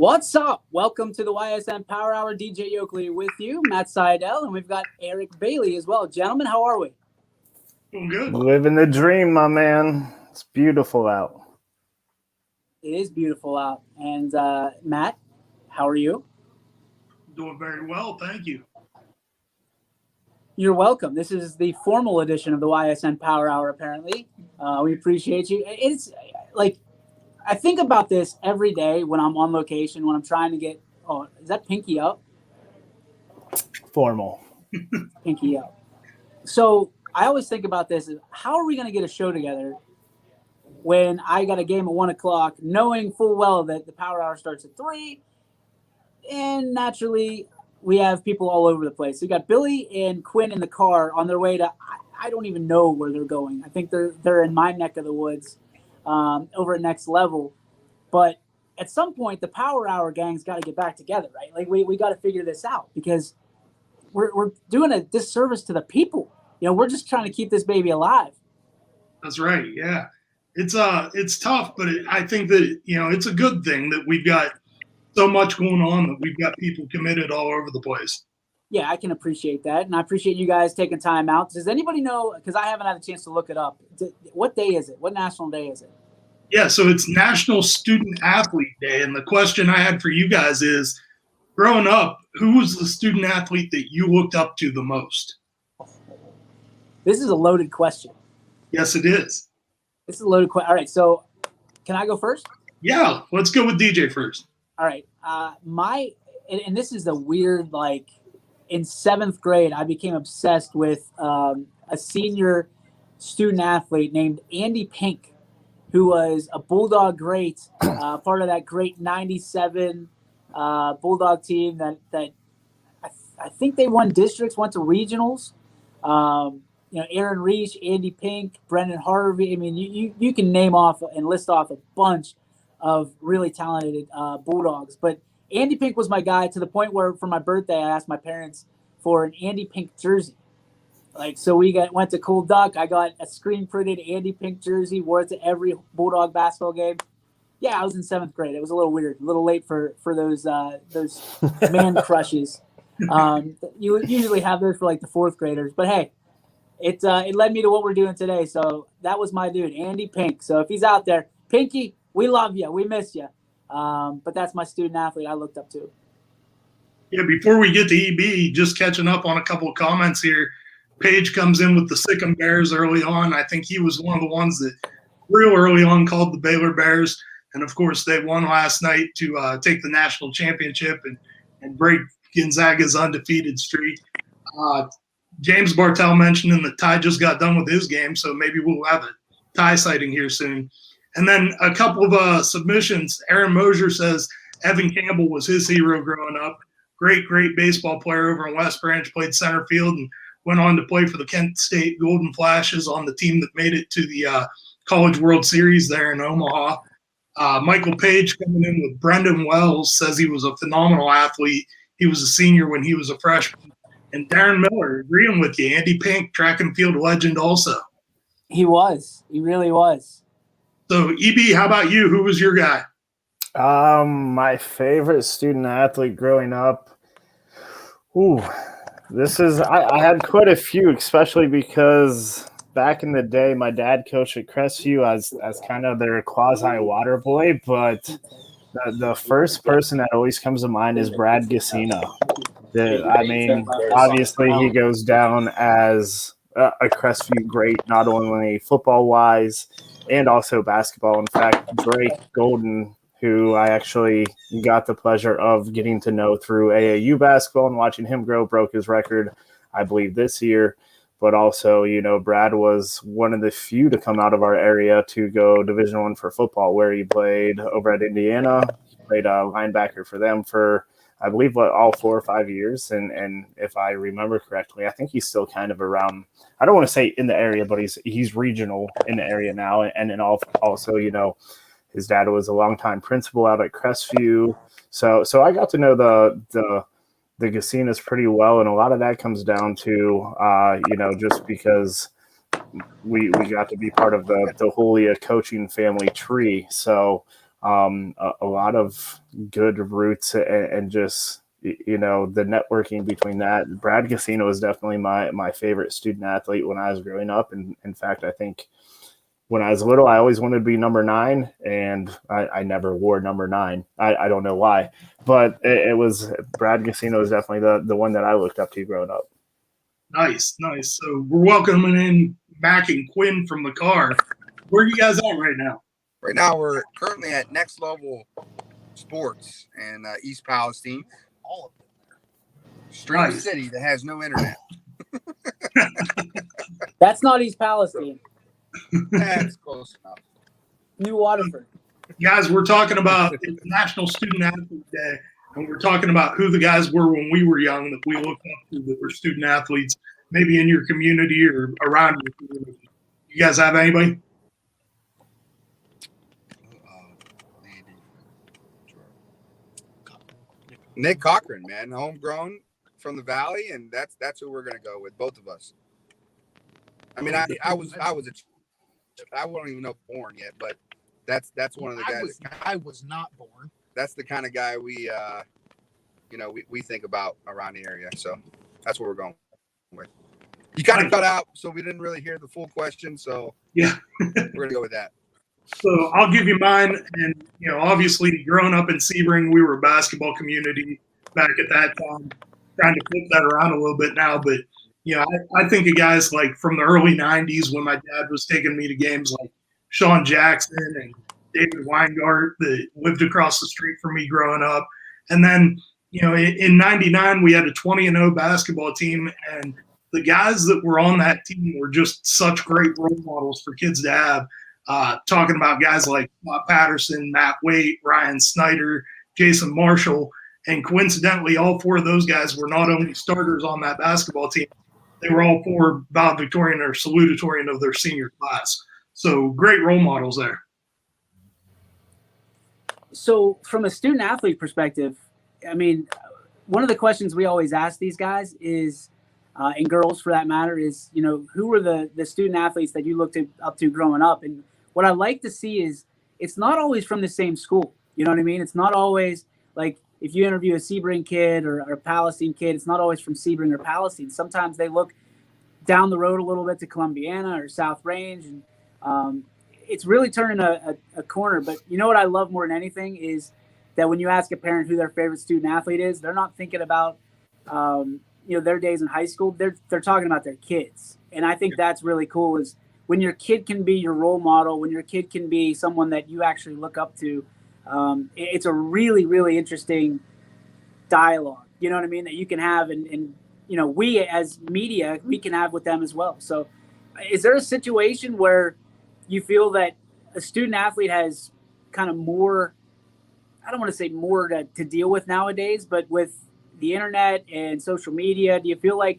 What's up? Welcome to the Ysn Power Hour. DJ Oakley with you, Matt Seidel, and we've got Eric Bailey as well. Gentlemen, how are we? Doing good. Living the dream, my man. It's beautiful out. It is beautiful out. And Matt, how are you? Doing very well, thank you. You're welcome. This is the formal edition of the Ysn Power Hour, apparently. We appreciate you. It's like, I think about this every day when I'm on location, when I'm trying to get, oh, is that pinky up? Formal. Pinky up. So I always think about this, is how are we going to get a show together when I got a game at 1 o'clock, knowing full well that the Power Hour starts at 3, and naturally we have people all over the place. We got Billy and Quinn in the car on their way to, I don't even know where they're going. I think they're in my neck of the woods, over at Next Level. But at some point, the Power Hour gang's got to get back together, right? Like we got to figure this out because we're doing a disservice to the people. You know, we're just trying to keep this baby alive. That's right. Yeah, it's tough, but I think that it's a good thing that we've got so much going on, that we've got people committed all over the place. Yeah, I can appreciate that, and I appreciate you guys taking time out. Does anybody know? Because I haven't had a chance to look it up. What day is it? What national day is it? Yeah, so it's National Student Athlete Day, and the question I had for you guys is, growing up, who was the student athlete that you looked up to the most? This is a loaded question. Yes, it is. This is a loaded question. All right, so can I go first? Yeah, let's go with DJ first. All right. And this is a weird, like, in 7th grade, I became obsessed with a senior student athlete named Andy Pink, who was a Bulldog great, part of that great 97 Bulldog team that I think they won districts, went to regionals. Aaron Reach, Andy Pink, Brendan Harvey. I mean, you can name off and list off a bunch of really talented Bulldogs. But Andy Pink was my guy, to the point where for my birthday I asked my parents for an Andy Pink jersey. Like, so went to Cool Duck. I got a screen printed Andy Pink jersey, wore it to every Bulldog basketball game. Yeah, I was in 7th grade. It was a little weird, a little late for those man crushes. You usually have those for like the 4th graders, but hey, it led me to what we're doing today. So that was my dude, Andy Pink. So if he's out there, Pinky, we love you, we miss you. But that's my student athlete I looked up to. Yeah, before we get to EB, just catching up on a couple of comments here. Paige comes in with the Sikkim Bears early on. I think he was one of the ones that real early on called the Baylor Bears. And, of course, they won last night to take the national championship and break Gonzaga's undefeated streak. James Bartell mentioning that Ty just got done with his game, so maybe we'll have a Ty sighting here soon. And then a couple of submissions. Aaron Mosier says Evan Campbell was his hero growing up. Great baseball player over in West Branch, played center field and went on to play for the Kent State Golden Flashes on the team that made it to the College World Series there in Omaha. Michael Page coming in with Brendan Wells says he was a phenomenal athlete. He was a senior when he was a freshman. And Darren Miller, agreeing with you. Andy Pink, track and field legend also. He was. He really was. So, EB, how about you? Who was your guy? My favorite student athlete growing up. I had quite a few, especially because back in the day, my dad coached at Crestview as kind of their quasi water boy. But the first person that always comes to mind is Brad Gassina. Obviously he goes down as a Crestview great, not only football-wise and also basketball. In fact, Drake Golden, who I actually got the pleasure of getting to know through AAU basketball and watching him grow, broke his record, I believe, this year. But also, Brad was one of the few to come out of our area to go Division I for football, where he played over at Indiana. He played a linebacker for them for, I believe, all 4 or 5 years. And if I remember correctly, I think he's still kind of around, I don't want to say in the area, but he's regional in the area now. And then also, his dad was a longtime principal out at Crestview. So I got to know the Gassinas pretty well. And a lot of that comes down to, just because we got to be part of the Julia coaching family tree. So a lot of good roots and just, you know, the networking between that. Brad Casino was definitely my favorite student athlete when I was growing up. And in fact, I think when I was little, I always wanted to be number 9, and I never wore number 9. I don't know why, but it was Brad Casino was definitely the one that I looked up to growing up. Nice. So we're welcoming in Mac and Quinn from the car. Where are you guys at right now? Right now, we're currently at Next Level Sports in East Palestine. All of them. Strange city that has no internet. That's not East Palestine. That's close enough. New Waterford. Guys, we're talking about National Student Athlete Day, and we're talking about who the guys were when we were young that we looked up to that were student athletes, maybe in your community or around your community. You guys have anybody? Nick Cochran, man, homegrown from the Valley, and that's who we're gonna go with, both of us. I mean, I was I wasn't even know born yet, but that's one of the guys. I was not born. That's the kind of guy we think about around the area. So that's what we're going with. You kind of cut out, so we didn't really hear the full question. So yeah, we're gonna go with that. So I'll give you mine. And obviously, growing up in Sebring, we were a basketball community back at that time. Trying to flip that around a little bit now, but I think of guys like from the early '90s when my dad was taking me to games like Sean Jackson and David Weingart that lived across the street from me growing up. And then, in '99, we had a 20-0 basketball team, and the guys that were on that team were just such great role models for kids to have. Talking about guys like Bob Patterson, Matt Waite, Ryan Snyder, Jason Marshall. And coincidentally, all 4 of those guys were not only starters on that basketball team, they were all 4 valedictorian or salutatorian of their senior class. So great role models there. So from a student athlete perspective, I mean, one of the questions we always ask these guys is, and girls for that matter, is, who were the student athletes that you looked up to growing up? And what I like to see is it's not always from the same school. You know what I mean? It's not always like if you interview a Sebring kid or a Palestine kid, it's not always from Sebring or Palestine. Sometimes they look down the road a little bit to Columbiana or South Range, and it's really turning a corner. But you know what I love more than anything is that when you ask a parent who their favorite student athlete is, they're not thinking about their days in high school. They're talking about their kids, and I think that's really cool. Is when your kid can be your role model, when your kid can be someone that you actually look up to. It's a really, really interesting dialogue, you know what I mean, that you can have, and we as media, we can have with them as well. So is there a situation where you feel that a student athlete has kind of more, I don't want to say more to deal with nowadays, but with the internet and social media, do you feel like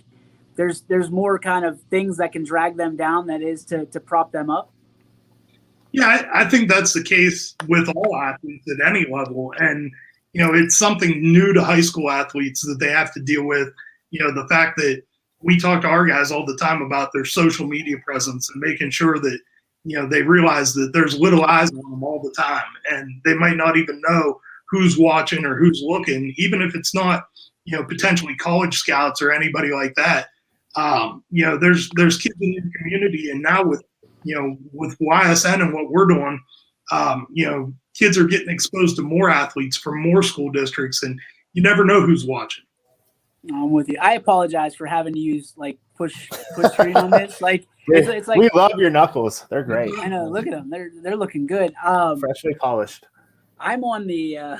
there's more kind of things that can drag them down that is to prop them up? Yeah, I think that's the case with all athletes at any level. And, it's something new to high school athletes that they have to deal with. The fact that we talk to our guys all the time about their social media presence and making sure that, they realize that there's little eyes on them all the time. And they might not even know who's watching or who's looking, even if it's not, potentially college scouts or anybody like that. There's kids in your community. And now with YSN and what we're doing, kids are getting exposed to more athletes from more school districts, and you never know who's watching. I'm with you. I apologize for having to use like push screen on this. Like it's like we love your knuckles. They're great. I know. Look at them. They're looking good. Freshly polished. I'm on the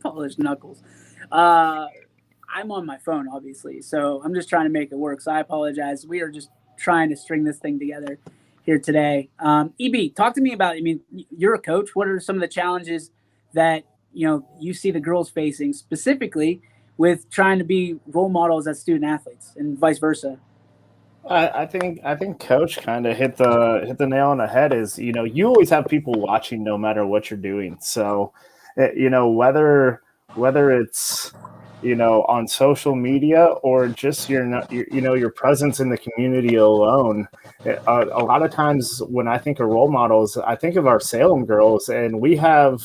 polished knuckles. I'm on my phone, obviously, so I'm just trying to make it work. So I apologize. We are just trying to string this thing together here today. EB, talk to me about, I mean, you're a coach. What are some of the challenges that, you see the girls facing specifically with trying to be role models as student athletes and vice versa? I think Coach kind of hit the nail on the head. Is you always have people watching no matter what you're doing. So whether it's on social media or just your presence in the community alone. A lot of times when I think of role models, I think of our Salem girls, and we have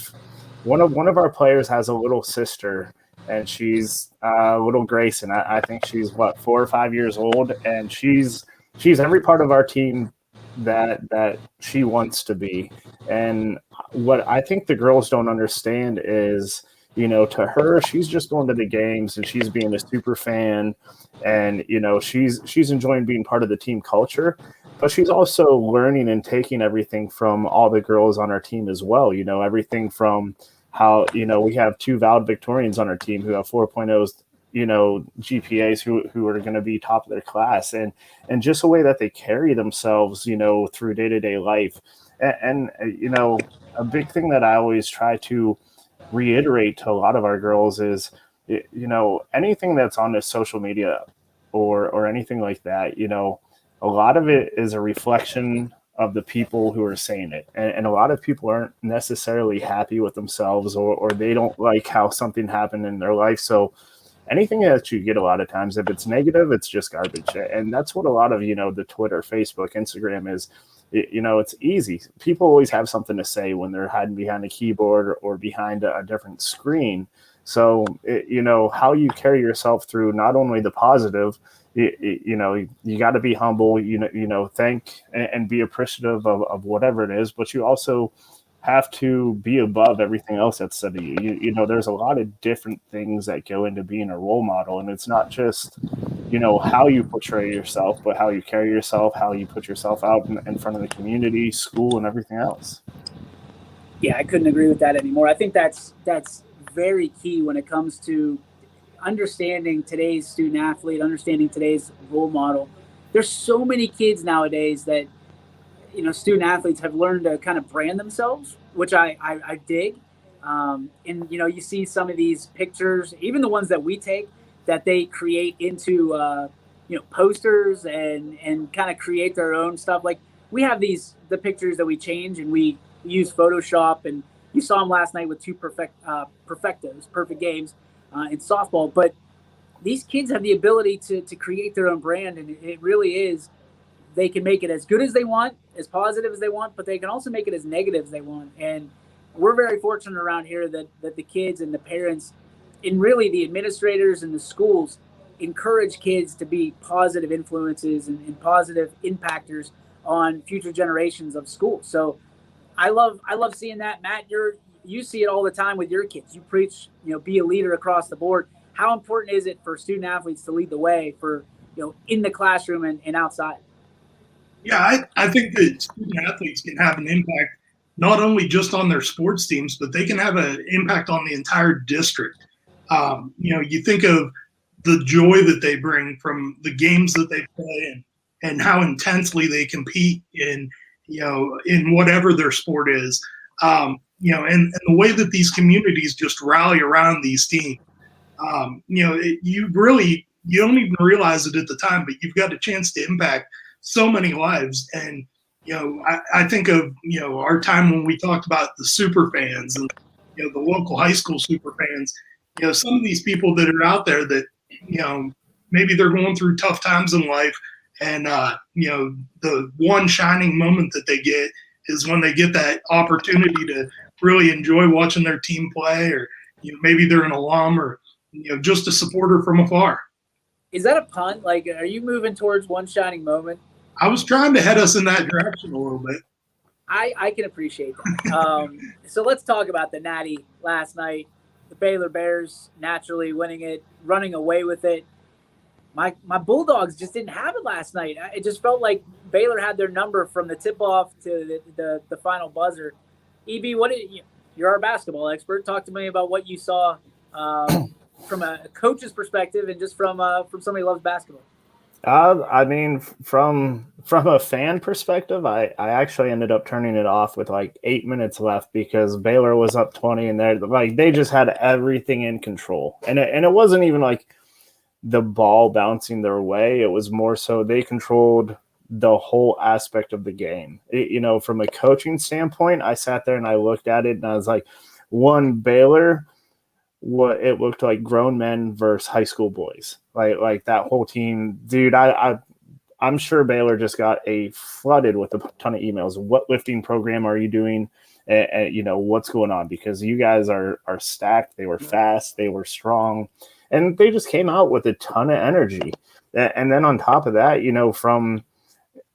one of our players has a little sister, and she's little Grayson. I think she's 4 or 5 years old, and she's every part of our team that she wants to be. And what I think the girls don't understand is, to her, she's just going to the games and she's being a super fan, and she's enjoying being part of the team culture, but she's also learning and taking everything from all the girls on our team as well. Everything from how we have 2 valedictorians on our team who have 4.0s, GPAs who are going to be top of their class, and just the way that they carry themselves, through day-to-day life. And a big thing that I always try to reiterate to a lot of our girls is, anything that's on the social media or anything like that, a lot of it is a reflection of the people who are saying it. And a lot of people aren't necessarily happy with themselves, or they don't like how something happened in their life. So anything that you get a lot of times, if it's negative, it's just garbage. And that's what a lot of, the Twitter, Facebook, Instagram is. It's easy. People always have something to say when they're hiding behind a keyboard or behind a different screen. So, how you carry yourself through not only the positive, you got to be humble, thank and be appreciative of whatever it is, but you also have to be above everything else that's said to you. There's a lot of different things that go into being a role model, and it's not just how you portray yourself, but how you carry yourself, how you put yourself out in front of the community, school, and everything else. Yeah, I couldn't agree with that anymore. I think that's very key when it comes to understanding today's student athlete, understanding today's role model. There's so many kids nowadays that, student athletes have learned to kind of brand themselves, which I dig. And, you see some of these pictures, even the ones that we take, that they create into, posters and kind of create their own stuff. Like we have the pictures that we change and we use Photoshop, and you saw them last night with 2 perfect games in softball. But these kids have the ability to create their own brand, and it really is. They can make it as good as they want, as positive as they want, but they can also make it as negative as they want. And we're very fortunate around here that the kids and the parents, and really the administrators and the schools, encourage kids to be positive influences and positive impactors on future generations of schools. So I love seeing that. Matt, you see it all the time with your kids. You preach, be a leader across the board. How important is it for student athletes to lead the way for, in the classroom and outside? Yeah, I think that student athletes can have an impact not only just on their sports teams, but they can have an impact on the entire district. You think of the joy that they bring from the games that they play and how intensely they compete in whatever their sport is. And the way that these communities just rally around these teams. You don't even realize it at the time, but you've got a chance to impact so many lives. And I think of our time when we talked about the super fans and the local high school super fans. Some of these people that are out there that maybe they're going through tough times in life, and the one shining moment that they get is when they get that opportunity to really enjoy watching their team play, or maybe they're an alum, or just a supporter from afar. Is that a pun? Like, are you moving towards one shining moment? I was trying to head us in that direction a little bit. I can appreciate that. So let's talk about the Natty last night. The Baylor Bears naturally winning it, running away with it. My Bulldogs just didn't have it last night. It just felt like Baylor had their number from the tip-off to the final buzzer. EB, you're our basketball expert. Talk to me about what you saw from a coach's perspective and just from somebody who loves basketball. I mean, from a fan perspective, I actually ended up turning it off with like 8 minutes left because Baylor was up 20, and they just had everything in control, and it wasn't even like the ball bouncing their way. It was more so they controlled the whole aspect of the game. From a coaching standpoint, I sat there and I looked at it and I was like, one, Baylor what it looked like grown men versus high school boys. Like that whole team, dude. I'm sure Baylor just got flooded with a ton of emails. What lifting program are you doing? You know, what's going on? Because you guys are stacked. They were fast. They were strong. And they just came out with a ton of energy. And then on top of that, you know, from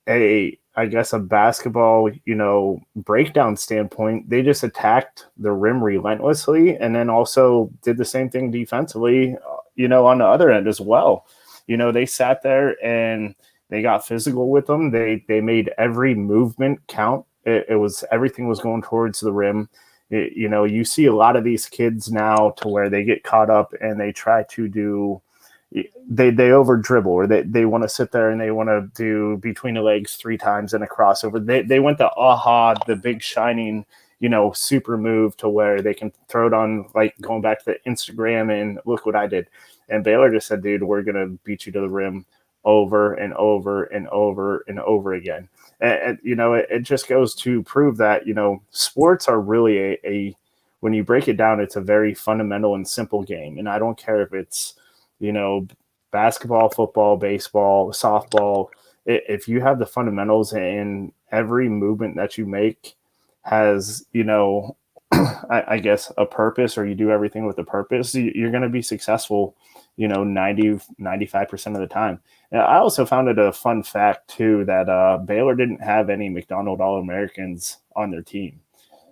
I guess a basketball, you know, breakdown standpoint, they just attacked the rim relentlessly and then also did the same thing defensively, you know, on the other end as well. You know, they sat there and they got physical with them. They made every movement count. It was everything was going towards the rim. You know, you see a lot of these kids now to where they get caught up and they try to do they over dribble, or they want to sit there and they want to do between the legs 3 times and a crossover. They went the big shining, you know, super move to where they can throw it on, like going back to the Instagram and look what I did. And Baylor just said, dude, we're going to beat you to the rim over and over and over and over again. And you know, it just goes to prove that, you know, sports are really a when you break it down, it's a very fundamental and simple game. And I don't care if it's, you know, basketball, football, baseball, softball. If you have the fundamentals and every movement that you make has, you know, I guess a purpose, or you do everything with a purpose, you're going to be successful, you know, 95% of the time. And I also found it a fun fact too, that Baylor didn't have any McDonald All-Americans on their team.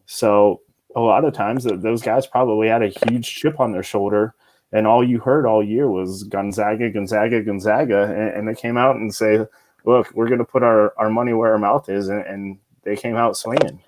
So a lot of times those guys probably had a huge chip on their shoulder, and all you heard all year was Gonzaga, Gonzaga, Gonzaga. And they came out and say, look, we're going to put our money where our mouth is. And they came out swinging.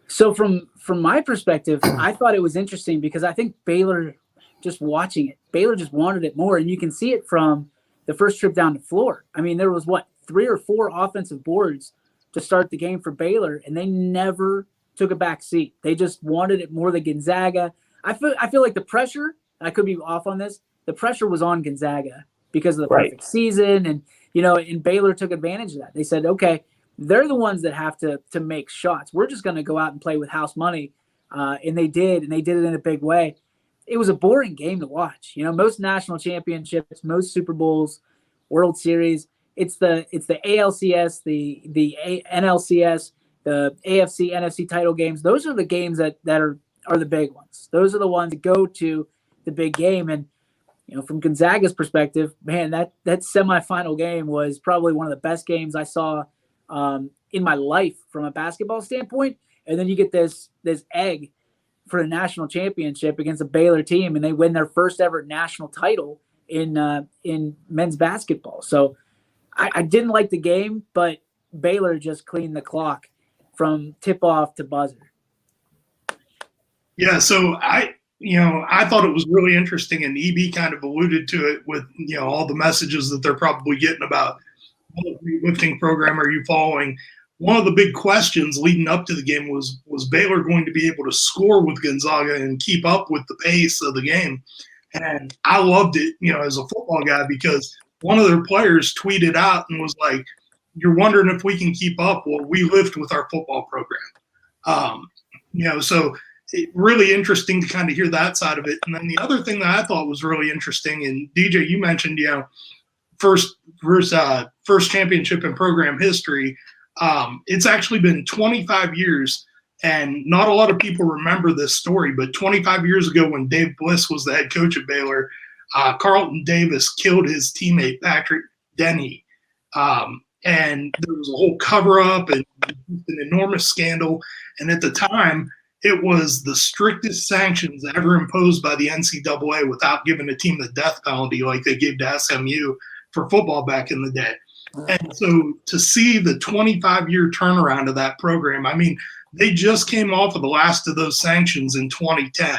So from my perspective, I thought it was interesting because I think Baylor, just watching it, Baylor just wanted it more. And you can see it from the first trip down the floor. I mean, there was 3 or 4 offensive boards to start the game for Baylor, and they never took a back seat. They just wanted it more than Gonzaga. I feel like the pressure, I could be off on this, the pressure was on Gonzaga because of the perfect season. And, you know, and Baylor took advantage of that. They said, okay, they're the ones that have to make shots. We're just going to go out and play with house money. And they did it in a big way. It was a boring game to watch. You know, most national championships, most Super Bowls, World Series, it's the ALCS, the NLCS, the AFC, NFC title games. Those are the games that are the big ones. Those are the ones that go to the big game. And, you know, from Gonzaga's perspective, man, that semifinal game was probably one of the best games I saw in my life from a basketball standpoint. And then you get this egg for a national championship against a Baylor team, and they win their first ever national title in men's basketball. So I didn't like the game, but Baylor just cleaned the clock from tip off to buzzer. Yeah, so I thought it was really interesting, and EB kind of alluded to it with, you know, all the messages that they're probably getting about what lifting program are you following. One of the big questions leading up to the game was Baylor going to be able to score with Gonzaga and keep up with the pace of the game? And I loved it, you know, as a football guy, because one of their players tweeted out and was like, you're wondering if we can keep up? Well, we lift with our football program. You know, so really interesting to kind of hear that side of it. And then the other thing that I thought was really interesting, and DJ, you mentioned, you know, first championship in program history. It's actually been 25 years, and not a lot of people remember this story, but 25 years ago when Dave Bliss was the head coach at Baylor, Carlton Davis killed his teammate Patrick Denny. And there was a whole cover-up and an enormous scandal. And at the time, it was the strictest sanctions ever imposed by the NCAA without giving a team the death penalty like they gave to SMU for football back in the day. And so to see the 25-year turnaround of that program, I mean, they just came off of the last of those sanctions in 2010.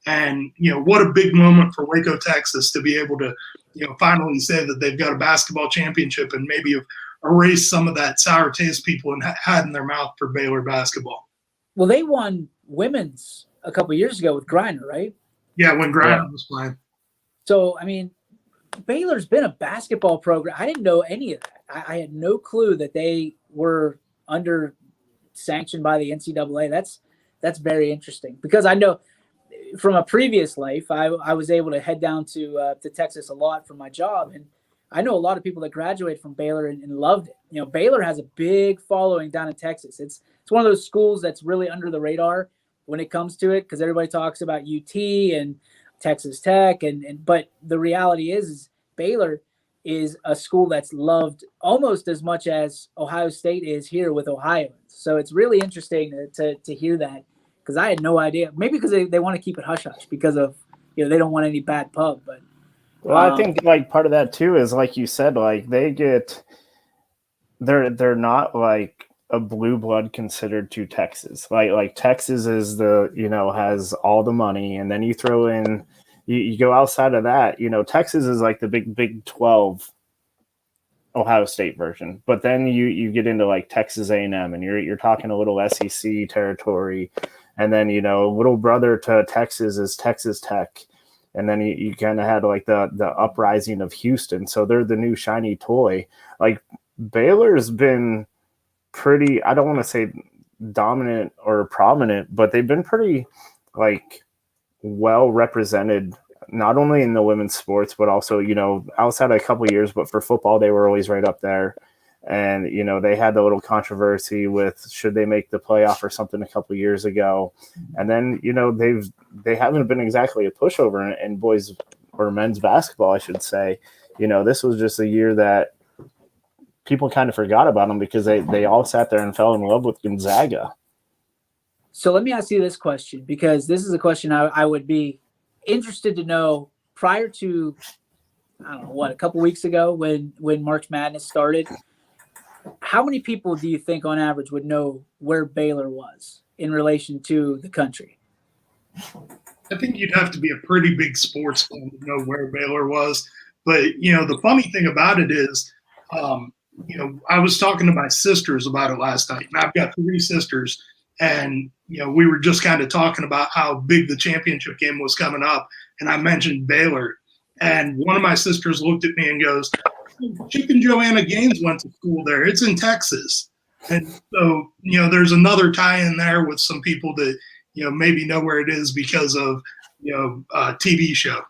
And, you know, what a big moment for Waco, Texas, to be able to, you know, finally say that they've got a basketball championship and maybe have erased some of that sour taste people had in their mouth for Baylor basketball. Well, they won women's a couple of years ago with Griner, right? Yeah, when Griner was playing. So, I mean, Baylor's been a basketball program. I didn't know any of that. I had no clue that they were under sanctioned by the NCAA. That's very interesting, because I know from a previous life, I was able to head down to Texas a lot for my job, and I know a lot of people that graduated from Baylor and loved it. You know, Baylor has a big following down in Texas. It's one of those schools that's really under the radar when it comes to it, because everybody talks about UT and Texas Tech, and but the reality is Baylor is a school that's loved almost as much as Ohio State is here with Ohioans. So it's really interesting to hear that, because I had no idea. Maybe because they want to keep it hush hush because of, you know, they don't want any bad pub. But well, I think like part of that too is, like you said, like they're not like a blue blood considered to Texas. Like Texas is the, you know, has all the money, and then you throw in, you go outside of that, you know, Texas is like the Big 12 Ohio State version. But then you get into like Texas A&M, and you're talking a little SEC territory, and then, you know, little brother to Texas is Texas Tech. And then you kind of had like the uprising of Houston. So they're the new shiny toy. Like Baylor's been pretty, I don't want to say dominant or prominent, but they've been pretty like well represented, not only in the women's sports, but also, you know, outside of a couple of years, but for football, they were always right up there. And, you know, they had the little controversy with should they make the playoff or something a couple of years ago. And then, you know, they haven't been exactly a pushover in boys or men's basketball, I should say. You know, this was just a year that people kind of forgot about them because they all sat there and fell in love with Gonzaga. So let me ask you this question, because this is a question I would be interested to know prior to, I don't know, what, a couple weeks ago when March Madness started. How many people do you think on average would know where Baylor was in relation to the country? I think you'd have to be a pretty big sports fan to know where Baylor was. But, you know, the funny thing about it is, you know, I was talking to my sisters about it last night, and I've got 3 sisters. And, you know, we were just kind of talking about how big the championship game was coming up. And I mentioned Baylor. And one of my sisters looked at me and goes, Chip and Joanna Gaines went to school there. It's in Texas. And so, you know, there's another tie in there with some people that, you know, maybe know where it is because of, you know, a TV show.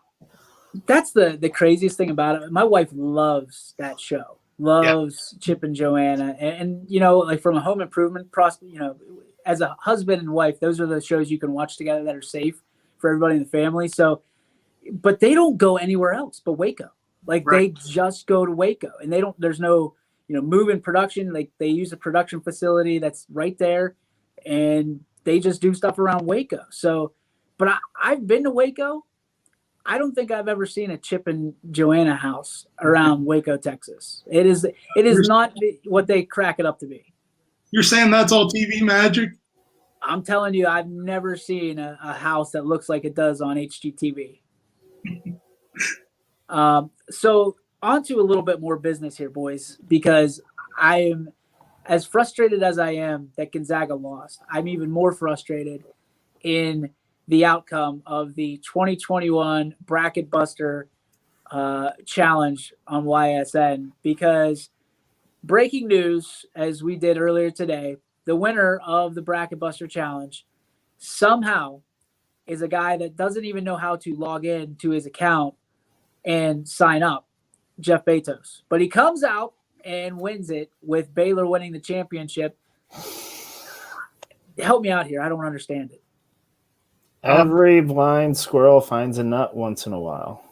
That's the craziest thing about it. My wife loves that show, loves Chip and Joanna. And, you know, like from a home improvement process, you know, as a husband and wife, those are the shows you can watch together that are safe for everybody in the family. So, but they don't go anywhere else but Waco. Like They just go to Waco, and there's no, you know, move-in production. Like they use a production facility that's right there, and they just do stuff around Waco. So, but I've been to Waco. I don't think I've ever seen a Chip and Joanna house around Waco, Texas. It is not what they crack it up to be. You're saying that's all TV magic? I'm telling you, I've never seen a house that looks like it does on HGTV. So on to a little bit more business here, boys, because I am as frustrated as I am that Gonzaga lost. I'm even more frustrated in the outcome of the 2021 Bracket Buster challenge on YSN, because breaking news, as we did earlier today, the winner of the Bracket Buster challenge somehow is a guy that doesn't even know how to log in to his account and sign up, Jeff Bezos. But he comes out and wins it with Baylor winning the championship. Help me out here. I don't understand it. Every blind squirrel finds a nut once in a while.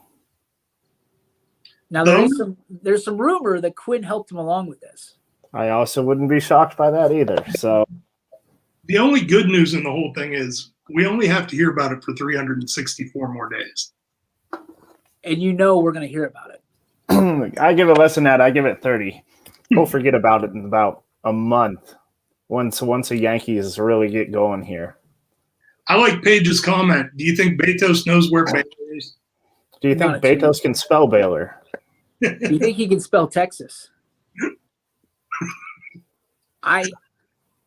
Now, there's some rumor that Quinn helped him along with this. I also wouldn't be shocked by that either. So the only good news in the whole thing is we only have to hear about it for 364 more days. And you know we're going to hear about it. I give it less than that. I give it 30. We'll forget about it in about a month once the Yankees really get going here. I like Paige's comment. Do you think Bezos knows where Baylor is? Do you think Bezos can spell Baylor? Do you think he can spell Texas?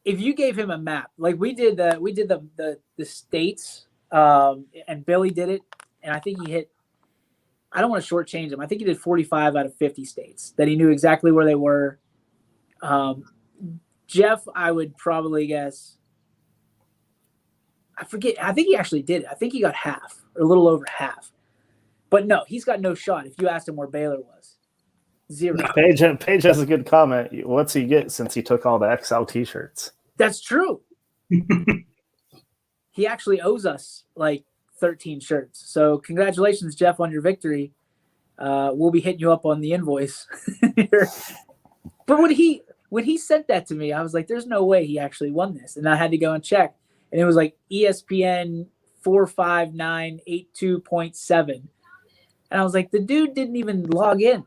If you gave him a map, like we did the states, and Billy did it, and I think he hit. I don't want to shortchange him. I think he did 45 out of 50 states that he knew exactly where they were. Jeff, I would probably guess. I forget. I think he actually did it. I think he got half or a little over half. But no, he's got no shot. If you asked him where Baylor was, 0. Paige has a good comment. What's he get since he took all the XL T-shirts? That's true. He actually owes us like 13 shirts. So congratulations, Jeff, on your victory. We'll be hitting you up on the invoice. But when he sent that to me, I was like, there's no way he actually won this. And I had to go and check. And it was like ESPN 45982.7. And I was like, the dude didn't even log in.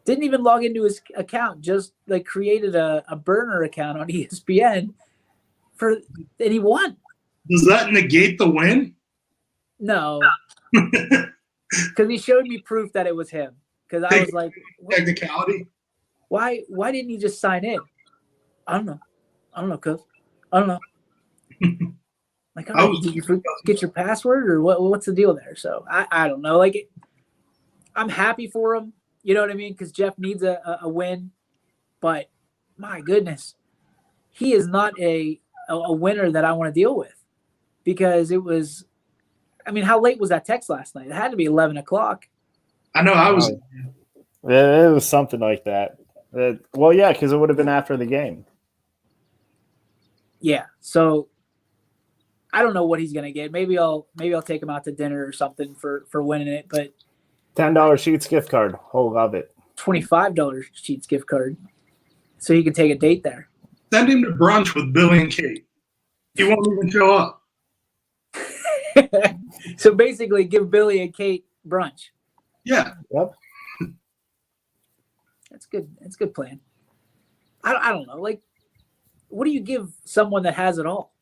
Didn't even log into his account. Just like created a burner account on ESPN and he won. Does that negate the win? No. Because he showed me proof that it was him. Because I was like, what? Technicality. Why didn't he just sign in? I don't know, cuz. I don't know. Like, did you get your password or what's the deal there? So I don't know. Like, I'm happy for him. You know what I mean? Because Jeff needs a win. But my goodness, he is not a winner that I want to deal with. Because it was, I mean, how late was that text last night? It had to be 11 o'clock. I know. I was. It was something like that. Well, yeah, because it would have been after the game. Yeah. So I don't know what he's gonna get. Maybe I'll take him out to dinner or something for winning it. But $10 Sheets gift card. Oh, love it. $25 Sheets gift card, so he can take a date there. Send him to brunch with Billy and Kate. He won't even show up. So basically, give Billy and Kate brunch. Yeah. Yep. That's good. That's a good plan. I don't know. Like, what do you give someone that has it all?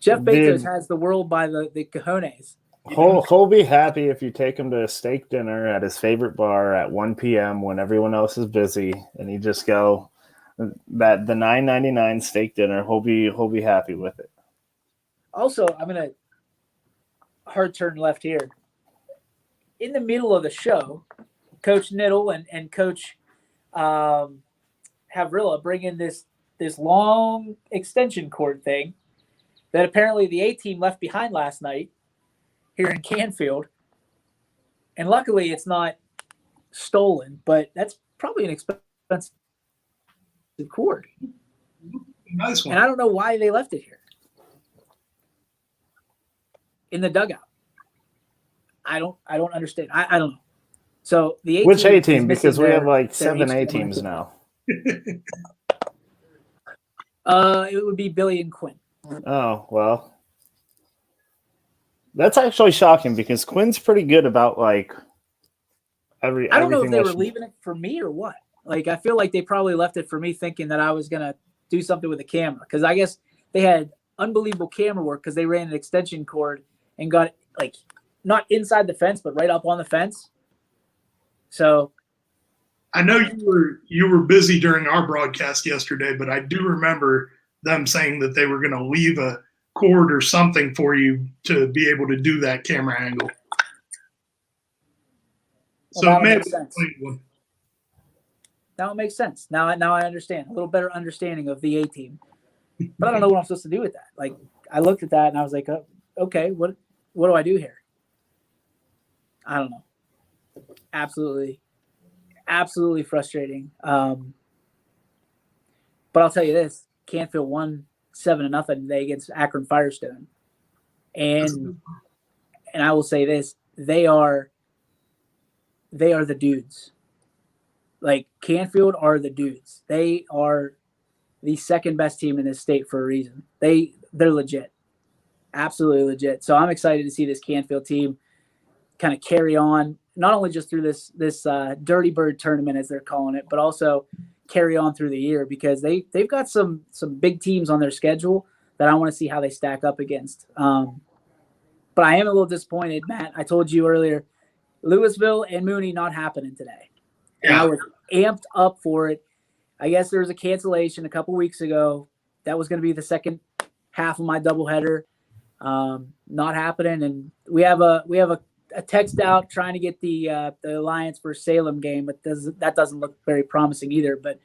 Jeff Bezos has the world by the cojones. He'll be happy if you take him to a steak dinner at his favorite bar at 1 p.m. when everyone else is busy, and you just go the $9.99 steak dinner. He'll be happy with it. Also, I'm gonna hard turn left here. In the middle of the show, Coach Niddle and Coach Havrilla bring in this long extension cord thing that apparently the A-team left behind last night here in Canfield. And luckily it's not stolen, but that's probably an expensive cord. Nice one. And I don't know why they left it here in the dugout. I don't understand. I don't know. So the A-team, which A-team? Because we have like 7 A-teams now. It would be Billy and Quinn. Oh, well. That's actually shocking because Quinn's pretty good about like I don't know if they were leaving it for me or what. Like, I feel like they probably left it for me thinking that I was going to do something with the camera. Because I guess they had unbelievable camera work because they ran an extension cord and got like not inside the fence, but right up on the fence. So I know you were busy during our broadcast yesterday, but I do remember them saying that they were going to leave a cord or something for you to be able to do that camera angle. So it may have been one. That would make sense. Now I understand. A little better understanding of the A-team. But I don't know what I'm supposed to do with that. Like, I looked at that and I was like, oh, okay, what do I do here? I don't know. Absolutely frustrating. But I'll tell you this: Canfield won 7-0 today against Akron Firestone, and I will say this: they are the dudes. Like, Canfield are the dudes. They are the second best team in this state for a reason. They're legit, absolutely legit. So I'm excited to see this Canfield team kind of carry on, not only just through this Dirty Bird tournament, as they're calling it, but also carry on through the year, because they've got some big teams on their schedule that I want to see how they stack up against. But I am a little disappointed, Matt. I told you earlier, Louisville and Mooney not happening today. And I was amped up for it. I guess there was a cancellation a couple weeks ago. That was going to be the second half of my doubleheader. Not happening, and we have a text out trying to get the Alliance versus Salem game, but that doesn't look very promising either. But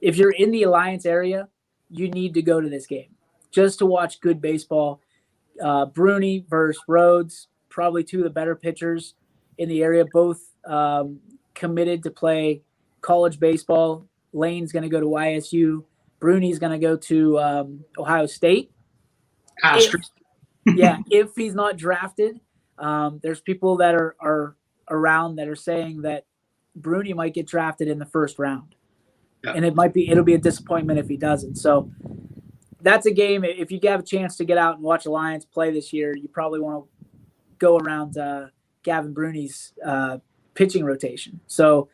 if you're in the Alliance area, you need to go to this game just to watch good baseball. Bruni versus Rhodes, probably two of the better pitchers in the area, both committed to play college baseball. Lane's going to go to YSU. Bruni's going to go to Ohio State. If he's not drafted, there's people that are around that are saying that Bruni might get drafted in the first round. Yeah. And it'll be a disappointment if he doesn't. So that's a game. If you have a chance to get out and watch Alliance play this year, you probably want to go around Gavin Bruni's pitching rotation. So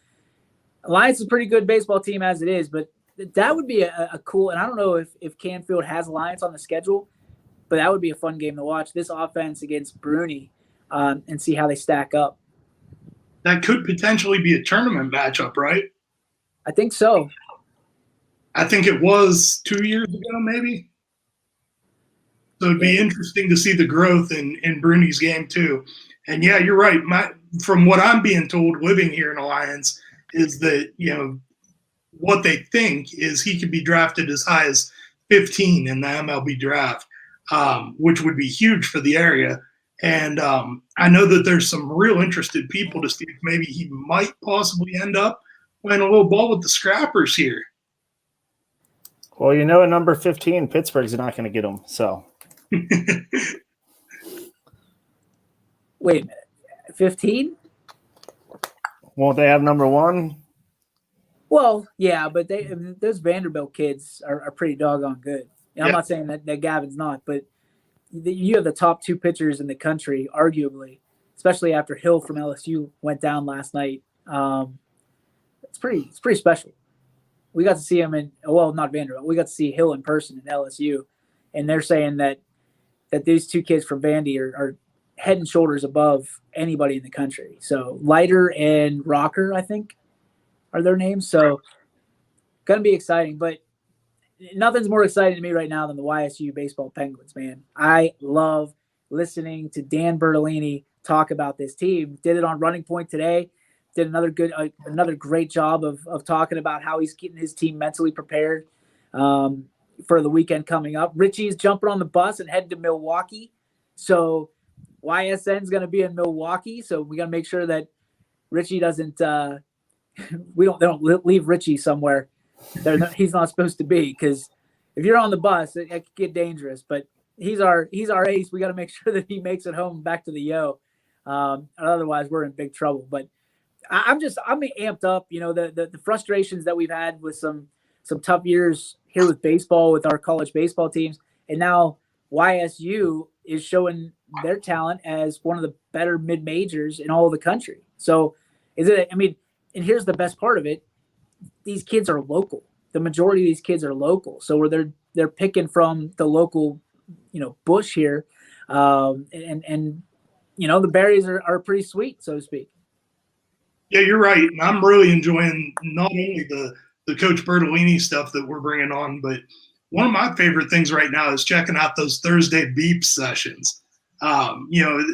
Alliance is a pretty good baseball team as it is, but that would be a cool, and I don't know if Canfield has Alliance on the schedule, but that would be a fun game to watch, this offense against Bruni, and see how they stack up. That could potentially be a tournament matchup, right? I think so. I think it was 2 years ago, maybe. So it'd be interesting to see the growth in Bruni's game too. And yeah, you're right. From what I'm being told, living here in Alliance, is that what they think is he could be drafted as high as 15 in the MLB draft, which would be huge for the area. And I know that there's some real interested people to see if maybe he might possibly end up playing a little ball with the Scrappers here. Well, at number 15, Pittsburgh's not going to get him. So, wait a minute, 15? Won't they have number 1? Well, yeah, but those Vanderbilt kids are pretty doggone good. And I'm not saying that Gavin's not, but you have the top 2 pitchers in the country, arguably, especially after Hill from LSU went down last night. It's pretty special. We got to see him not Vanderbilt. We got to see Hill in person in LSU, and they're saying that these 2 kids from Vandy are head and shoulders above anybody in the country. So Leiter and Rocker, I think, are their names. So going to be exciting, but nothing's more exciting to me right now than the YSU baseball Penguins, man. I love listening to Dan Bertolini talk about this team. Did it on Running Point today. Did another great job of talking about how he's getting his team mentally prepared for the weekend coming up. Richie's jumping on the bus and heading to Milwaukee. So YSN's going to be in Milwaukee. So we got to make sure that Richie doesn't they don't leave Richie somewhere he's not supposed to be, because if you're on the bus, it could get dangerous. But he's our ace. We got to make sure that he makes it home back to the Yo. Otherwise, we're in big trouble. But I'm amped up. The frustrations that we've had with some tough years here with baseball, with our college baseball teams, and now YSU is showing their talent as one of the better mid majors in all of the country. So and here's the best part of it. These kids are local. The majority of these kids are local. So where they're picking from the local, bush here. And the berries are pretty sweet, so to speak. Yeah, you're right. And I'm really enjoying not only the Coach Bertolini stuff that we're bringing on, but one of my favorite things right now is checking out those Thursday beep sessions.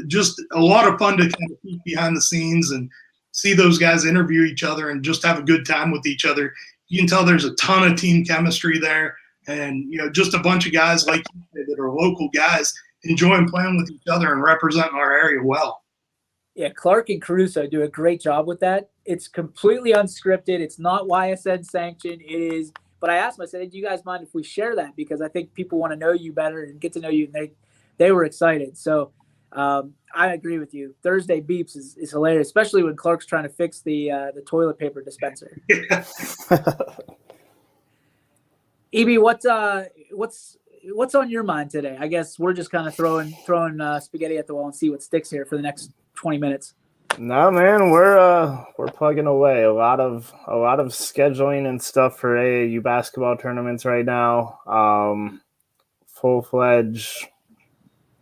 Just a lot of fun to kind of peek behind the scenes and see those guys interview each other and just have a good time with each other. You can tell there's a ton of team chemistry there, and just a bunch of guys like you say that are local guys enjoying playing with each other and representing our area well. Yeah, Clark and Caruso do a great job with that. It's completely unscripted. It's not YSN sanctioned. It is. But I asked them, I said, hey, do you guys mind if we share that? Because I think people want to know you better and get to know you. And they were excited. So I agree with you. Thursday beeps is hilarious, especially when Clark's trying to fix the toilet paper dispenser. Yeah. EB, what's on your mind today? I guess we're just kind of throwing spaghetti at the wall and see what sticks here for the next 20 minutes. No, man, we're plugging away. A lot of scheduling and stuff for AAU basketball tournaments right now. Full-fledged,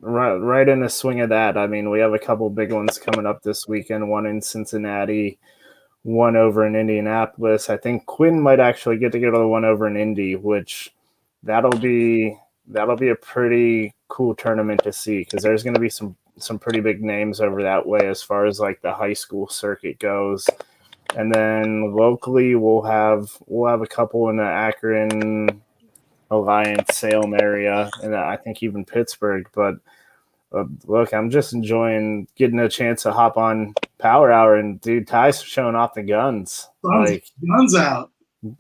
right in the swing of that. I mean, we have a couple big ones coming up this weekend. One in Cincinnati, one over in Indianapolis. I think Quinn might actually get to go to the one over in Indy, which that'll be a pretty cool tournament to see, because there's going to be some pretty big names over that way as far as like the high school circuit goes. And then locally we'll have a couple in the Akron Alliance, Salem area, and I think even Pittsburgh. But look, I'm just enjoying getting a chance to hop on Power Hour, and dude, Ty's showing off the guns. Guns out.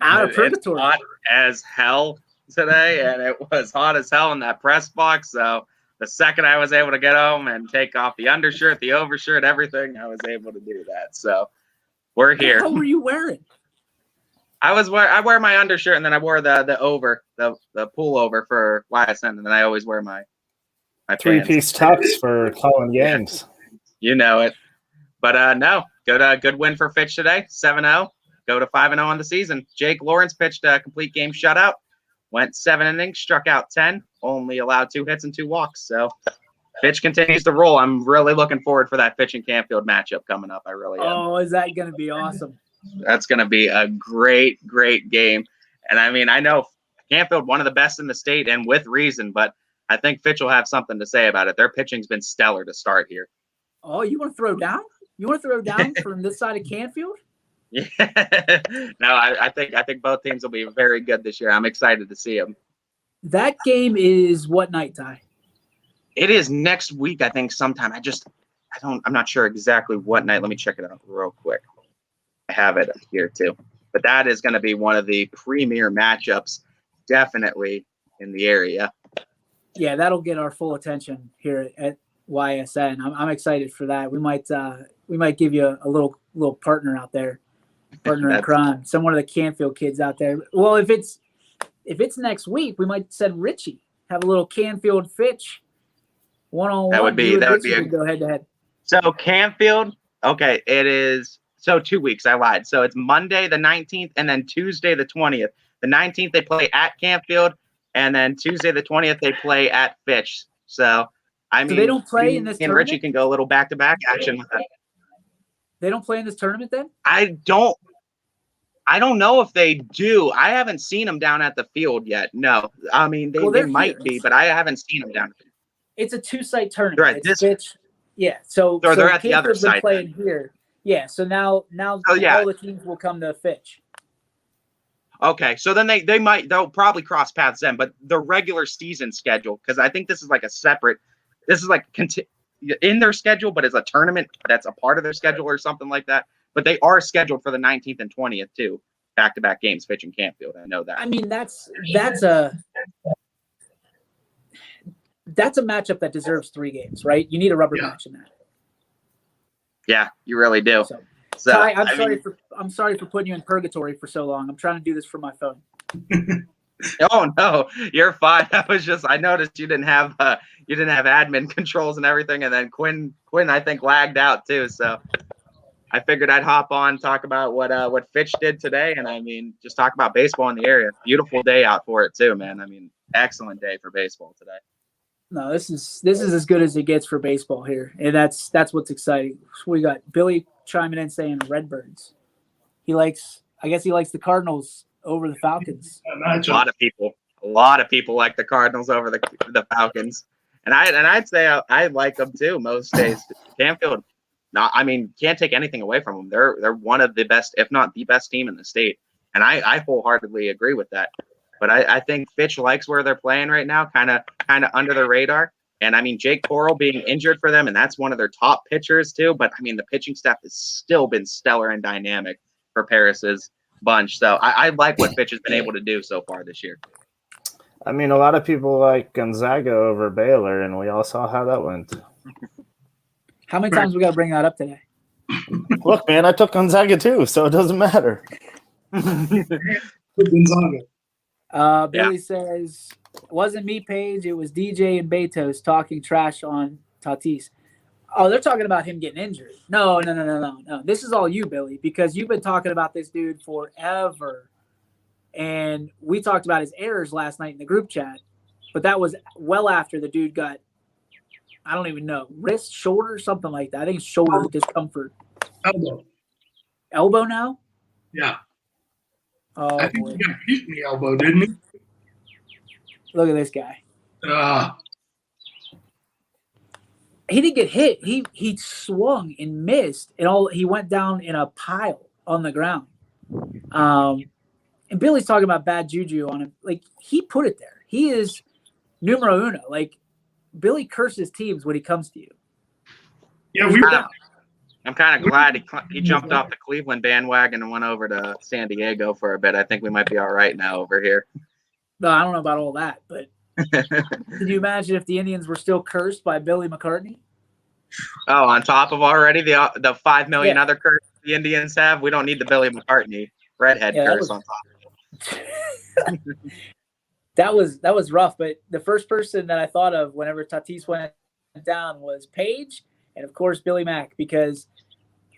Out of purgatory. It's hot as hell today, and it was hot as hell in that press box. So the second I was able to get home and take off the undershirt, the overshirt, everything, I was able to do that. So we're here. What were you wearing? I wear my undershirt, and then I wore the pullover for Ysn, and then I always wear my three-piece tux for calling games. You know it. But no, good win for Fitch today, 7-0. Go to 5-0 on the season. Jake Lawrence pitched a complete game shutout, went 7 innings, struck out 10, only allowed 2 hits and 2 walks. So Fitch continues to roll. I'm really looking forward for that Fitch and Canfield matchup coming up. I really am. Oh, is that going to be awesome? That's going to be a great game. And I mean, I know Canfield, one of the best in the state, and with reason, but I think Fitch will have something to say about it. Their pitching's been stellar to start here. Oh, you want to throw down? You want to throw down from this side of Canfield? Yeah. No, I think both teams will be very good this year. I'm excited to see them. That game is what night, Ty? It is next week, I think, sometime. I'm not sure exactly what night. Let me check it out real quick. I have it here too. But that is going to be one of the premier matchups, definitely in the area. Yeah, that'll get our full attention here at YSN. I'm excited for that. We might give you a little partner out there, partner in crime. Some one of the Canfield kids out there. Well, if it's next week, we might send Richie, have a little Canfield Fitch one-on-one. That would be a go head to head. So Canfield, okay, it is. So 2 weeks, I lied. So it's Monday the 19th and then Tuesday the 20th. The 19th they play at Canfield, and then Tuesday the 20th they play at Fitch. So I mean, they don't play in this and tournament? Richie can go a little back-to-back action with that. They don't play in this tournament then? I don't know if they do. I haven't seen them down at the field yet. No, I mean they might be, but I haven't seen them down. It's a 2-site tournament. Right. It's Fitch. Yeah. So they're at the other side. Playing here. Yeah, so now all the teams will come to Fitch. Okay, so then they'll probably cross paths then, but the regular season schedule, because I think this is in their schedule, but it's a tournament that's a part of their schedule or something like that. But they are scheduled for the 19th and 20th too, back-to-back games, Fitch and Canfield. I know that. I mean, that's a matchup that deserves 3 games, right? You need a rubber match in that. Yeah, you really do. So Ty, I'm sorry for putting you in purgatory for so long. I'm trying to do this from my phone. Oh no, you're fine. I noticed you didn't have admin controls and everything, and then Quinn I think lagged out too. So I figured I'd hop on, talk about what Fitch did today, and I mean just talk about baseball in the area. Beautiful day out for it too, man. I mean, excellent day for baseball today. No, this is as good as it gets for baseball here, and that's what's exciting. We got Billy chiming in saying Redbirds. I guess he likes the Cardinals over the Falcons. A lot of people like the Cardinals over the Falcons, and I'd say I like them too most days. Canfield, can't take anything away from them. They're one of the best, if not the best team in the state, and I wholeheartedly agree with that. But I think Fitch likes where they're playing right now, kind of under the radar. And I mean, Jake Coral being injured for them, and that's one of their top pitchers too. But I mean, the pitching staff has still been stellar and dynamic for Paris's bunch. So I like what Fitch has been able to do so far this year. I mean, a lot of people like Gonzaga over Baylor, and we all saw how that went. How many times we got to bring that up today? Look, man, I took Gonzaga too, so it doesn't matter. Gonzaga. Billy says, it wasn't me, Paige. It was DJ and Betos talking trash on Tatis. Oh, they're talking about him getting injured. No. This is all you, Billy, because you've been talking about this dude forever. And we talked about his errors last night in the group chat, but that was well after the dude got, I don't even know, wrist, shoulder, something like that. I think it's shoulder discomfort. Elbow now? Yeah. Oh, I think he got beat in the elbow, didn't he? Look at this guy. He didn't get hit. He swung and missed, and he went down in a pile on the ground. And And Billy's talking about bad juju on him. Like, he put it there. He is numero uno. Like, Billy curses teams when he comes to you. Yeah, I'm kind of glad he jumped off the Cleveland bandwagon and went over to San Diego for a bit. I think we might be all right now over here. No, I don't know about all that, but can you imagine if the Indians were still cursed by Billy McCartney? Oh, on top of already the 5 million other curse the Indians have, we don't need the Billy McCartney redhead curse on top. That was rough. But the first person that I thought of whenever Tatis went down was Paige, and of course Billy Mack, because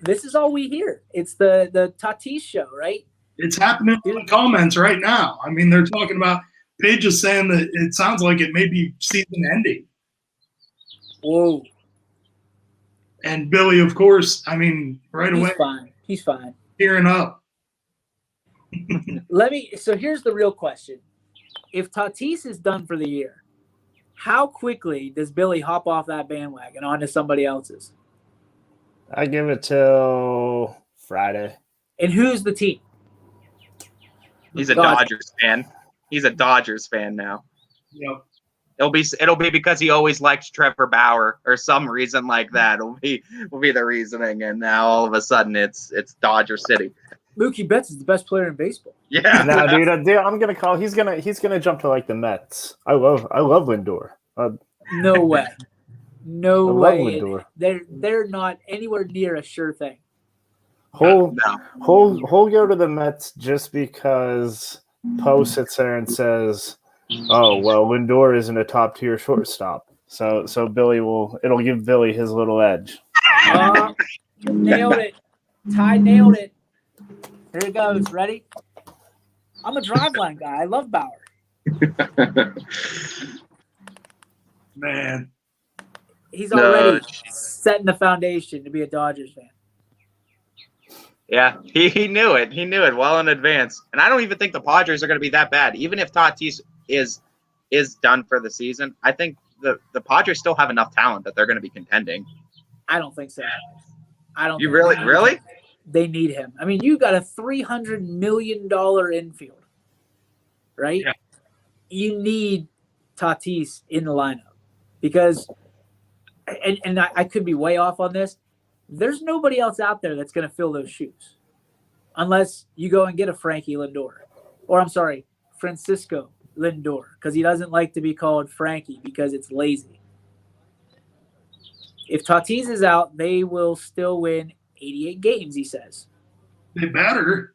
this is all we hear. It's the Tatis show, right? It's happening in the comments right now. I mean, they're talking about Paige is saying that it sounds like it may be season ending. Whoa. And Billy, of course, I mean, away. He's fine. Tearing up. So here's the real question. If Tatis is done for the year, how quickly does Billy hop off that bandwagon onto somebody else's? I give it till Friday. And who's the team? He's a Dodgers fan. He's a Dodgers fan now. Yep. It'll be because he always liked Trevor Bauer or some reason like that. Will be the reasoning, and now all of a sudden it's Dodger City. Mookie Betts is the best player in baseball. Yeah. No, dude, I'm gonna call. He's gonna jump to like the Mets. I love Lindor. No way. No way. Lindor. They're not anywhere near a sure thing. He'll go to the Mets just because Poe sits there and says, "Oh well, Lindor isn't a top tier shortstop." So it'll give Billy his little edge. Nailed it. Ty nailed it. Here it goes. Ready? I'm a driveline guy. I love Bauer. Man. He's already setting the foundation to be a Dodgers fan. Yeah, he knew it. He knew it well in advance. And I don't even think the Padres are going to be that bad. Even if Tatis is done for the season, I think the Padres still have enough talent that they're going to be contending. I don't think so. You really? They need him. I mean, you got a $300 million infield, right? Yeah. You need Tatis in the lineup because, and I could be way off on this, there's nobody else out there that's going to fill those shoes unless you go and get a Frankie Lindor. Or, I'm sorry, Francisco Lindor, because he doesn't like to be called Frankie because it's lazy. If Tatis is out, they will still win 88 games, he says. They better.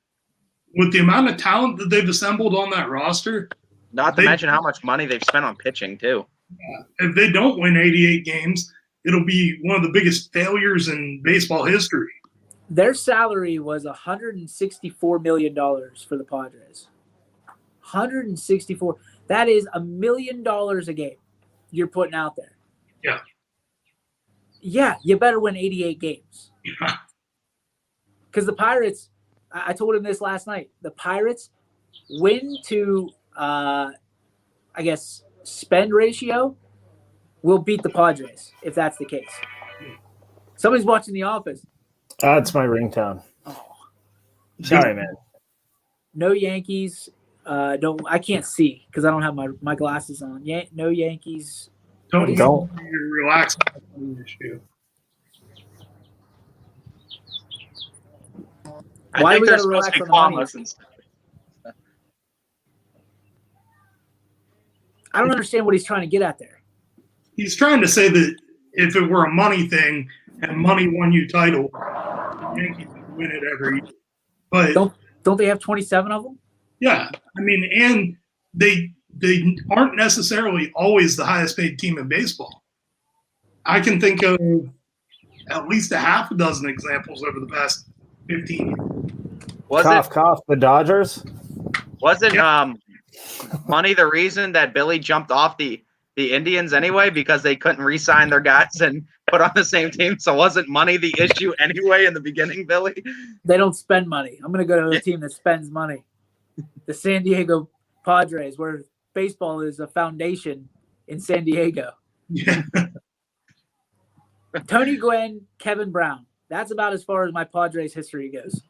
With the amount of talent that they've assembled on that roster. Not to mention how much money they've spent on pitching, too. Yeah, if they don't win 88 games, it'll be one of the biggest failures in baseball history. Their salary was $164 million for the Padres. 164. That is $1 million a game you're putting out there. Yeah. Yeah, you better win 88 games. Because the Pirates, I told him this last night, the Pirates win to, spend ratio will beat the Padres if that's the case. Somebody's watching The Office. That's my ringtone. Oh. Sorry, man. No Yankees. I can't see because I don't have my glasses on. No Yankees. Don't relax. Why do we gotta relax on the money? I don't understand what he's trying to get at there. He's trying to say that if it were a money thing and money won you title, the Yankees would win it every year. But don't they have 27 of them? Yeah, I mean, and they aren't necessarily always the highest paid team in baseball. I can think of at least a half a dozen examples over the past 15 years. Cough, the Dodgers? Wasn't money the reason that Billy jumped off the Indians anyway, because they couldn't re-sign their guys and put on the same team? So wasn't money the issue anyway in the beginning, Billy? They don't spend money. I'm going to go to a team that spends money. The San Diego Padres, where baseball is a foundation in San Diego. Yeah. Tony Gwynn, Kevin Brown. That's about as far as my Padres history goes.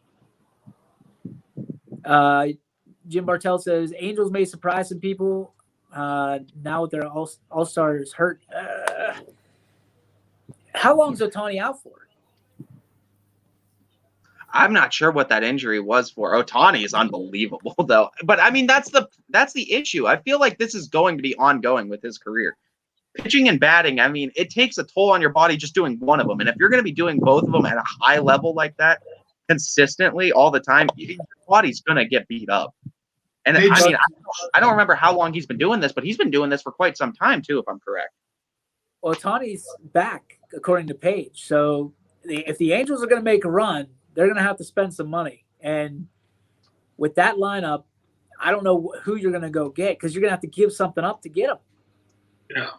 Jim Bartell says Angels may surprise some people. Now with their all-stars hurt. How long is Ohtani out for? I'm not sure what that injury was for. Ohtani is unbelievable though. But I mean, that's the issue. I feel like this is going to be ongoing with his career. Pitching and batting, I mean, it takes a toll on your body just doing one of them. And if you're going to be doing both of them at a high level like that consistently all the time, your body's going to get beat up. And I mean, I don't remember how long he's been doing this, but he's been doing this for quite some time too, if I'm correct. Well, Ohtani's back, according to Page. So if the Angels are going to make a run, they're going to have to spend some money. And with that lineup, I don't know who you're going to go get because you're going to have to give something up to get them. Yeah.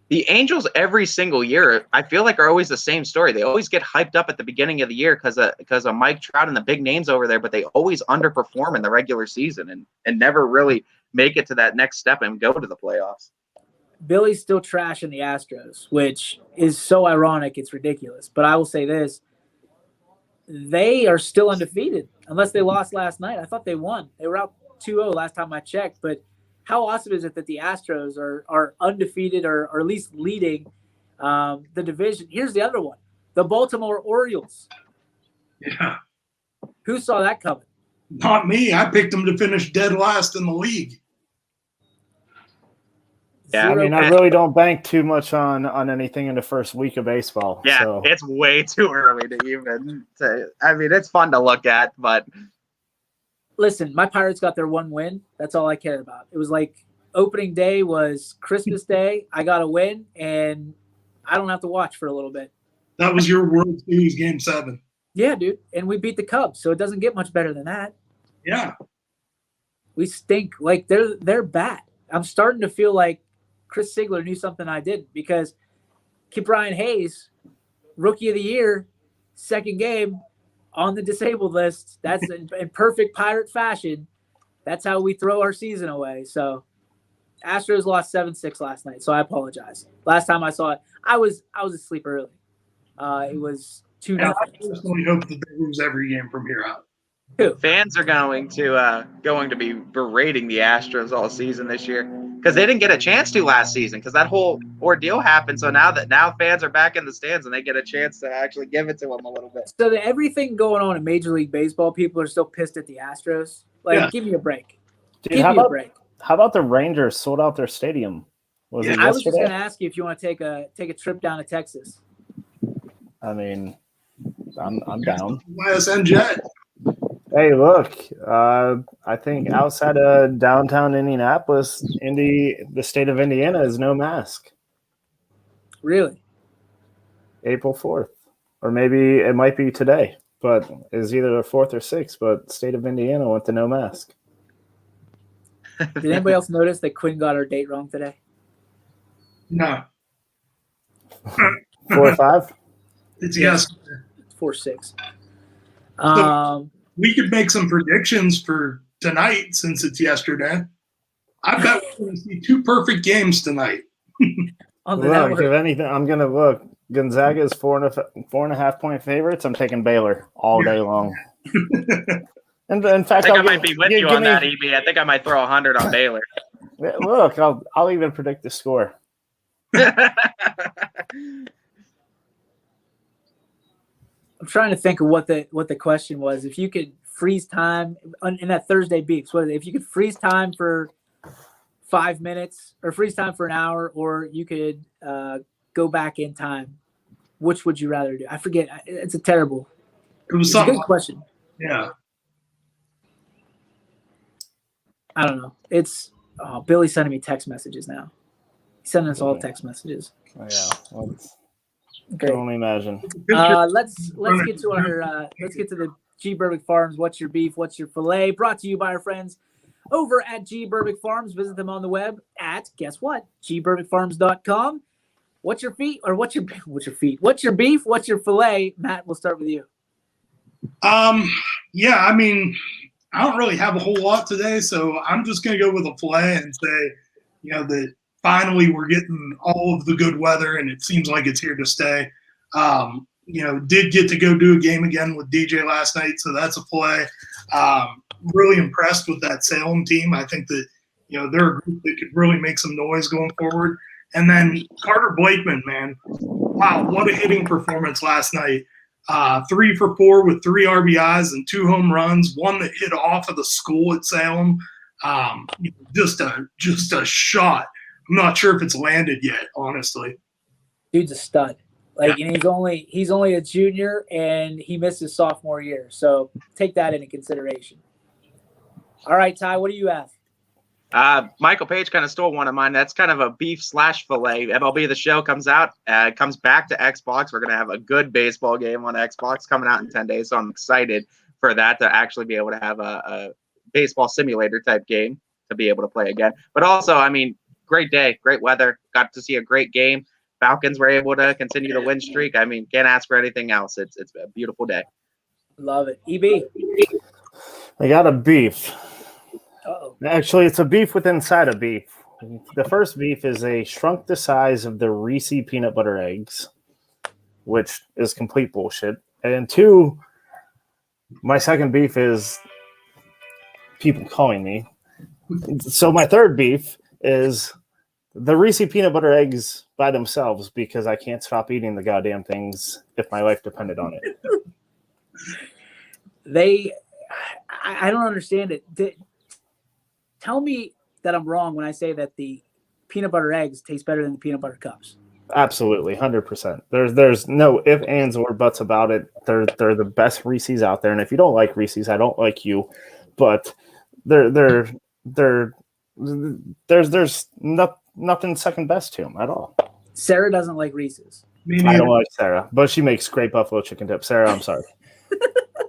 The Angels every single year, I feel like, are always the same story. They always get hyped up at the beginning of the year because of Mike Trout and the big names over there, but they always underperform in the regular season and never really make it to that next step and go to the playoffs. Billy's still trashing the Astros, which is so ironic. It's ridiculous. But I will say this. They are still undefeated unless they lost last night. I thought they won. They were out 2-0 last time I checked. But how awesome is it that the Astros are undefeated or at least leading the division? Here's the other one. The Baltimore Orioles. Yeah. Who saw that coming? Not me. I picked them to finish dead last in the league. Yeah, I mean, I really don't bank too much on anything in the first week of baseball. Yeah, so. It's way too early to even say. I mean, it's fun to look at, but listen, my Pirates got their one win. That's all I care about. It was like opening day was Christmas Day. I got a win, and I don't have to watch for a little bit. That was your World Series Game 7. Yeah, dude. And we beat the Cubs, so it doesn't get much better than that. Yeah. We stink. Like, they're bad. I'm starting to feel like Chris Sigler knew something I didn't because Brian Hayes, Rookie of the Year, second game on the disabled list. That's in perfect Pirate fashion. That's how we throw our season away. So Astros lost 7-6 last night, so I apologize. Last time I saw it, I was asleep early. It was 2-0. I personally hope that they lose every game from here out. Fans are going to be berating the Astros all season this year because they didn't get a chance to last season because that whole ordeal happened. So now fans are back in the stands and they get a chance to actually give it to them a little bit. So everything going on in Major League Baseball, people are still pissed at the Astros. Give me a break. Dude, how about the Rangers sold out their stadium? Was it yesterday? I was just going to ask you if you want to take a trip down to Texas. I mean, I'm down. YSN Jet. Hey, look, I think outside of downtown Indianapolis, the state of Indiana is no mask. Really? April 4th. Or maybe it might be today, but it's either the 4th or 6th, but state of Indiana went to no mask. Did anybody else notice that Quinn got our date wrong today? No. 4 or 5? It's yes. It's 4-6. We could make some predictions for tonight since it's yesterday. I bet we're going to see 2 perfect games tonight. Look, if anything, I'm going to look. Gonzaga is 4.5 point favorites. I'm taking Baylor all day long. And in fact, I might be with you on that, EB. I think I might throw 100 on Baylor. Look, I'll even predict the score. I'm trying to think of what the question was. If you could freeze time in that Thursday Beeps, if you could freeze time for 5 minutes or freeze time for an hour, or you could go back in time, which would you rather do? I forget. It's a good question. Yeah. I don't know. It's Billy's sending me text messages now. He's sending us all text messages. Oh, yeah. Okay. Can only imagine. Let's get to the G. Berbick Farms. What's your beef? What's your filet? Brought to you by our friends over at G. Berbick Farms. Visit them on the web at gberbickfarms.com. What's your feet or what's your beef? What's your beef? What's your filet? Matt, we'll start with you. Yeah, I mean, I don't really have a whole lot today, so I'm just going to go with a filet and say, that finally we're getting all of the good weather, and it seems like it's here to stay. Did get to go do a game again with DJ last night, so that's a play. Really impressed with that Salem team. I think that, they're a group that could really make some noise going forward. And then Carter Blakeman, man, wow, what a hitting performance last night. 3 for 4 with 3 RBIs and 2 home runs, one that hit off of the school at Salem. Just a shot. I'm not sure if it's landed yet, honestly. Dude's a stud. And he's only a junior, and he missed his sophomore year. So take that into consideration. All right, Ty, what do you have? Michael Page kind of stole one of mine. That's kind of a beef/filet. MLB The Show comes out, comes back to Xbox. We're going to have a good baseball game on Xbox coming out in 10 days. So I'm excited for that to actually be able to have a baseball simulator type game to be able to play again. But also, I mean, great day, great weather. Got to see a great game. Falcons were able to continue the win streak. I mean, can't ask for anything else. It's a beautiful day. Love it. EB. I got a beef. Uh-oh. Actually, it's a beef with inside a beef. The first beef is they shrunk the size of the Reese peanut butter eggs, which is complete bullshit. And 2, my second beef is people calling me. So my third beef is the Reese peanut butter eggs by themselves, because I can't stop eating the goddamn things if my life depended on it. I don't understand it. Tell me that I'm wrong when I say that the peanut butter eggs taste better than the peanut butter cups. Absolutely, 100%. There's no ifs, ands, or buts about it. They're the best Reese's out there, and if you don't like Reese's, I don't like you. But there's nothing second best to them at all. Sarah doesn't like Reese's. I don't like Sarah, but she makes great buffalo chicken dip. Sarah, I'm sorry.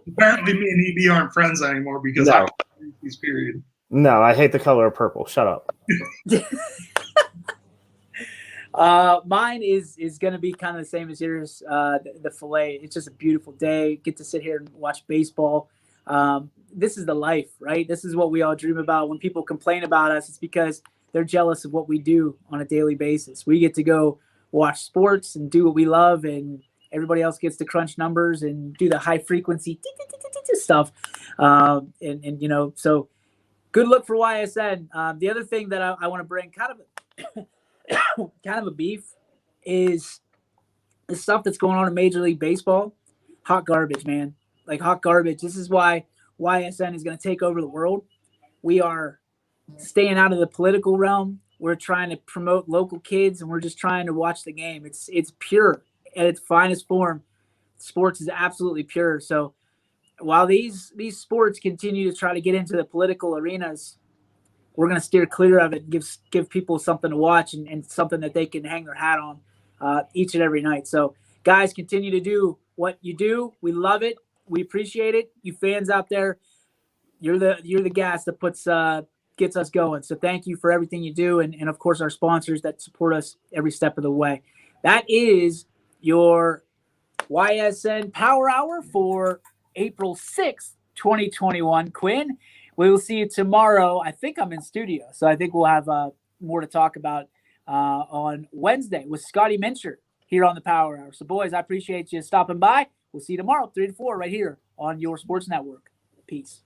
Apparently, me and EB aren't friends anymore because I don't like Reese's, period. No, I hate the color of purple. Shut up. Mine is going to be kind of the same as yours. The filet. It's just a beautiful day. Get to sit here and watch baseball. This is the life, right? This is what we all dream about. When people complain about us, it's because they're jealous of what we do on a daily basis. We get to go watch sports and do what we love, and everybody else gets to crunch numbers and do the high frequency stuff. So good look for YSN. The other thing that I want to bring kind of a beef is the stuff that's going on in Major League Baseball. Hot garbage, man. Like hot garbage. This is why YSN is going to take over the world. We are staying out of the political realm. We're trying to promote local kids, and we're just trying to watch the game. It's pure at its finest form. Sports is absolutely pure. So while these sports continue to try to get into the political arenas, we're going to steer clear of it and give people something to watch and something that they can hang their hat on each and every night. So guys, continue to do what you do. We love it. We appreciate it. You fans out there, you're the gas that gets us going. So thank you for everything you do. And of course, our sponsors that support us every step of the way. That is your YSN Power Hour for April 6th, 2021. Quinn, we will see you tomorrow. I think I'm in studio, so I think we'll have more to talk about on Wednesday with Scotty Mincher here on the Power Hour. So, boys, I appreciate you stopping by. We'll see you tomorrow, 3 to 4, right here on your sports network. Peace.